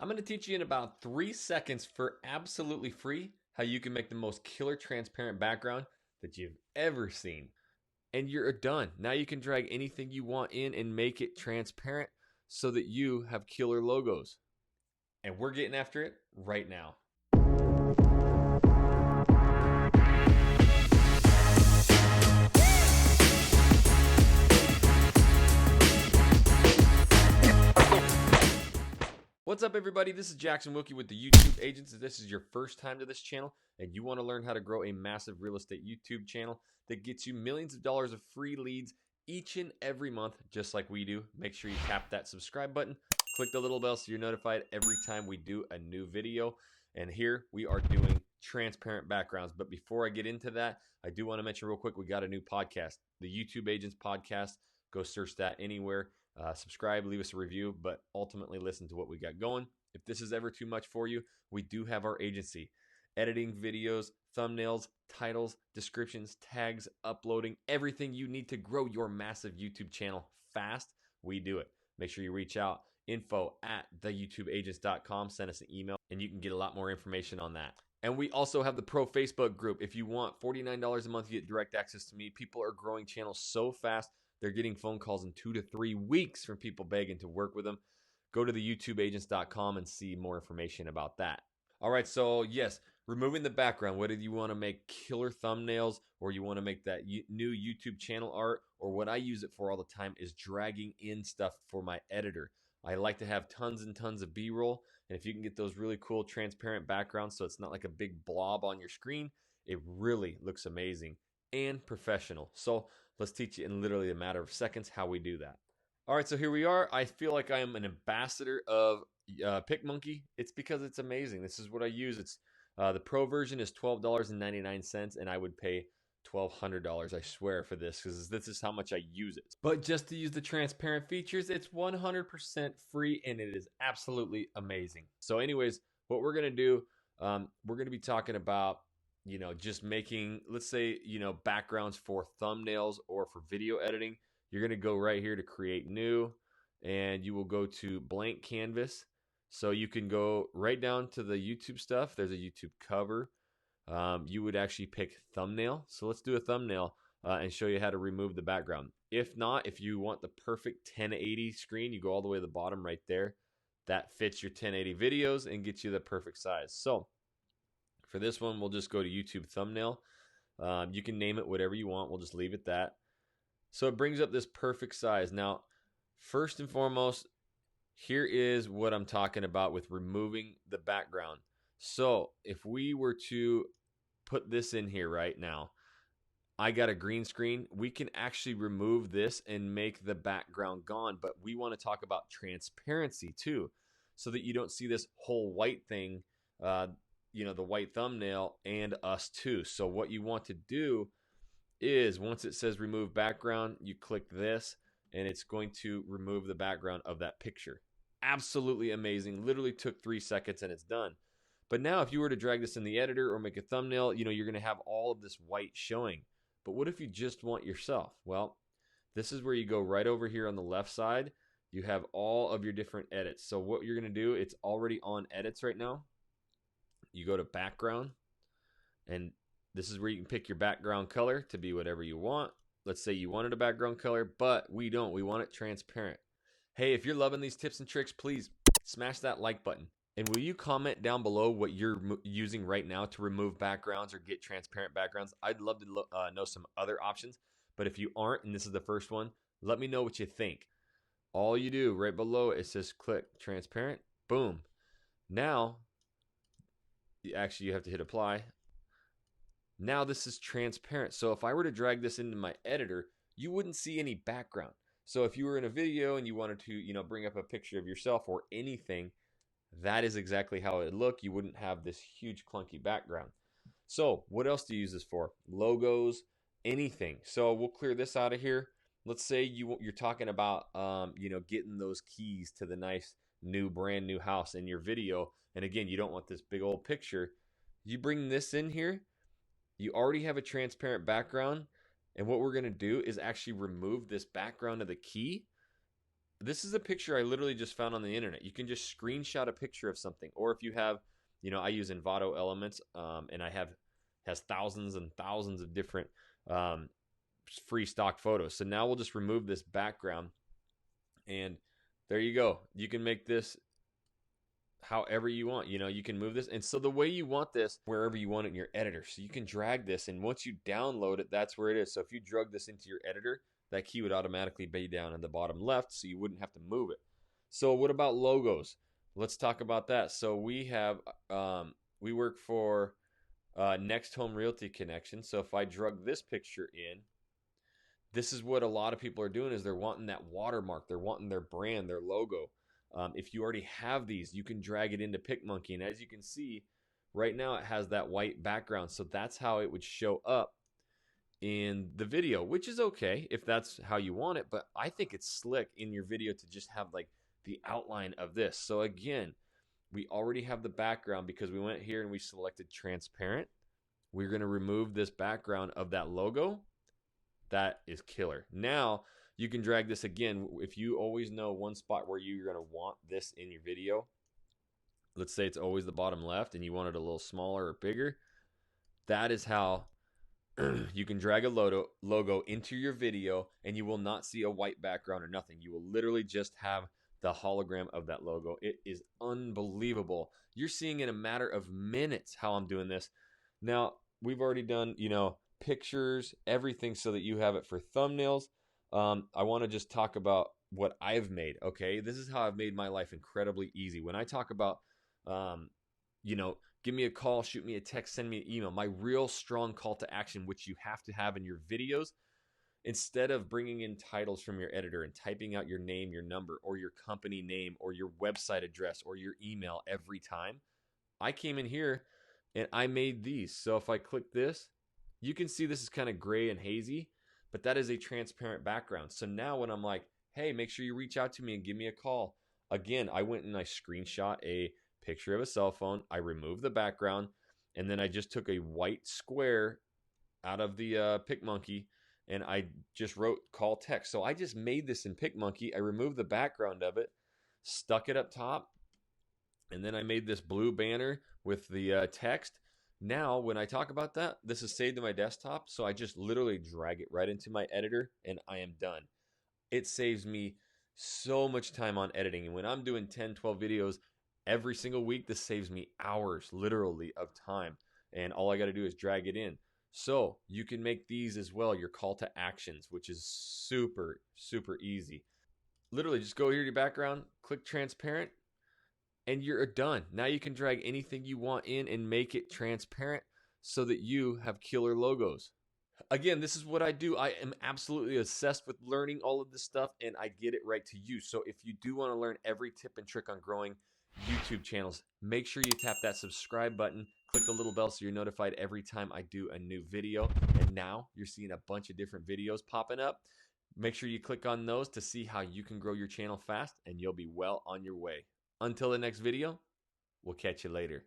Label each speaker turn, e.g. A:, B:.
A: I'm going to teach you in about 3 seconds for absolutely free how you can make the most killer transparent background that you've ever seen. And you're done. Now you can drag anything you want in and make it transparent so that you have killer logos. And we're getting after it right now. What's up, everybody? This is Jackson Wilkie with the YouTube Agents. If this is your first time to this channel and you want to learn how to grow a massive real estate YouTube channel that gets you millions of dollars of free leads each and every month, just like we do, make sure you tap that subscribe button, click the little bell so you're notified every time we do a new video. And here we are doing transparent backgrounds. But before I get into that, I do want to mention real quick, we got a new podcast, the YouTube Agents Podcast. Go search that anywhere. Subscribe, leave us a review, but ultimately listen to what we got going. If this is ever too much for you, we do have our agency. Editing videos, thumbnails, titles, descriptions, tags, uploading, everything you need to grow your massive YouTube channel fast, we do it. Make sure you reach out, info@theyoutubeagents.com, send us an email, and you can get a lot more information on that. And we also have the Pro Facebook group. If you want $49 a month, you get direct access to me. People are growing channels so fast. They're getting phone calls in 2 to 3 weeks from people begging to work with them. Go to theyoutubeagents.com and see more information about that. All right, so yes, removing the background, whether you want to make killer thumbnails or you want to make that new YouTube channel art, or what I use it for all the time is dragging in stuff for my editor. I like to have tons and tons of B-roll, and if you can get those really cool transparent backgrounds so it's not like a big blob on your screen, it really looks amazing and professional. So let's teach you in literally a matter of seconds how we do that. All right, so here we are. I feel like I am an ambassador of PickMonkey. It's because it's amazing. This is what I use. It's the pro version is $12.99, and I would pay $1,200, I swear, for this, because this is how much I use it. But just to use the transparent features, it's 100% free, and it is absolutely amazing. So anyways, what we're going to do, we're going to be talking about just making, let's say, backgrounds for thumbnails or for video editing. You're going to go right here to create new, and you will go to blank canvas. So you can go right down to the YouTube stuff. There's a YouTube cover. You would actually pick thumbnail. So let's do a thumbnail and show you how to remove the background. If not, if you want the perfect 1080 screen, you go all the way to the bottom right there. That fits your 1080 videos and gets you the perfect size. So for this one, we'll just go to YouTube thumbnail. You can name it whatever you want. We'll just leave it that. So it brings up this perfect size. Now, first and foremost, here is what I'm talking about with removing the background. So if we were to put this in here right now, I got a green screen. We can actually remove this and make the background gone, but we want to talk about transparency too, so that you don't see this whole white thing, the white thumbnail and us too. So what you want to do is once it says remove background, you click this and it's going to remove the background of that picture. Absolutely amazing. Literally took 3 seconds and it's done. But now if you were to drag this in the editor or make a thumbnail, you're going to have all of this white showing. But what if you just want yourself? Well, this is where you go right over here on the left side. You have all of your different edits. So what you're going to do, it's already on edits right now. You go to background, and this is where you can pick your background color to be whatever you want. Let's say you wanted a background color, but we don't. We want it transparent. Hey, if you're loving these tips and tricks, please smash that like button. And will you comment down below what you're using right now to remove backgrounds or get transparent backgrounds? I'd love to know some other options. But if you aren't, and this is the first one, let me know what you think. All you do right below, it says click transparent. Boom. Now, you have to hit apply. Now this is transparent. So if I were to drag this into my editor, you wouldn't see any background. So if you were in a video and you wanted to, bring up a picture of yourself or anything, that is exactly how it would look. You wouldn't have this huge clunky background. So what else do you use this for? Logos, anything. So we'll clear this out of here. Let's say you're talking about, getting those keys to the nice brand new house in your video. And again, you don't want this big old picture. You bring this in here. You already have a transparent background. And what we're going to do is actually remove this background of the key. This is a picture I literally just found on the internet. You can just screenshot a picture of something, or if you have, I use Envato Elements, and has thousands and thousands of different free stock photos. So now we'll just remove this background, and there you go. You can make this however you want. You can move this, and so the way you want this, wherever you want it in your editor. So you can drag this, and once you download it, that's where it is. So if you drug this into your editor, that key would automatically be down in the bottom left, so you wouldn't have to move it. So what about logos? Let's talk about that. So we have we work for Next Home Realty Connection. So if I drug this picture in, this is what a lot of people are doing, is they're wanting that watermark. They're wanting their brand, their logo. If you already have these, you can drag it into PicMonkey. And as you can see, right now it has that white background. So that's how it would show up in the video, which is okay if that's how you want it. But I think it's slick in your video to just have like the outline of this. So again, we already have the background because we went here and we selected transparent. We're going to remove this background of that logo. That is killer. Now you can drag this again. If you always know one spot where you're going to want this in your video, let's say it's always the bottom left and you want it a little smaller or bigger, that is how you can drag a logo into your video, and you will not see a white background or nothing. You will literally just have the hologram of that logo. It is unbelievable. You're seeing in a matter of minutes how I'm doing this. Now, we've already done, pictures, everything, so that you have it for thumbnails. I want to just talk about what I've made. Okay, this is how I've made my life incredibly easy. When I talk about, give me a call, shoot me a text, send me an email, my real strong call to action, which you have to have in your videos, instead of bringing in titles from your editor and typing out your name, your number, or your company name, or your website address, or your email every time, I came in here and I made these. So if I click this, you can see this is kind of gray and hazy, but that is a transparent background. So now when I'm like, hey, make sure you reach out to me and give me a call. Again, I went and I screenshot a picture of a cell phone. I removed the background, and then I just took a white square out of the PicMonkey, and I just wrote call text. So I just made this in PicMonkey. I removed the background of it, stuck it up top, and then I made this blue banner with the text. Now, when I talk about that, this is saved to my desktop, so I just literally drag it right into my editor, and I am done. It saves me so much time on editing, and when I'm doing 10, 12 videos every single week, this saves me hours, literally, of time, and all I got to do is drag it in. So you can make these as well, your call to actions, which is super, super easy. Literally, just go here to your background, click transparent, and you're done. Now you can drag anything you want in and make it transparent so that you have killer logos. Again, this is what I do. I am absolutely obsessed with learning all of this stuff, and I get it right to you. So if you do want to learn every tip and trick on growing YouTube channels, make sure you tap that subscribe button, click the little bell so you're notified every time I do a new video. And now you're seeing a bunch of different videos popping up. Make sure you click on those to see how you can grow your channel fast, and you'll be well on your way. Until the next video, we'll catch you later.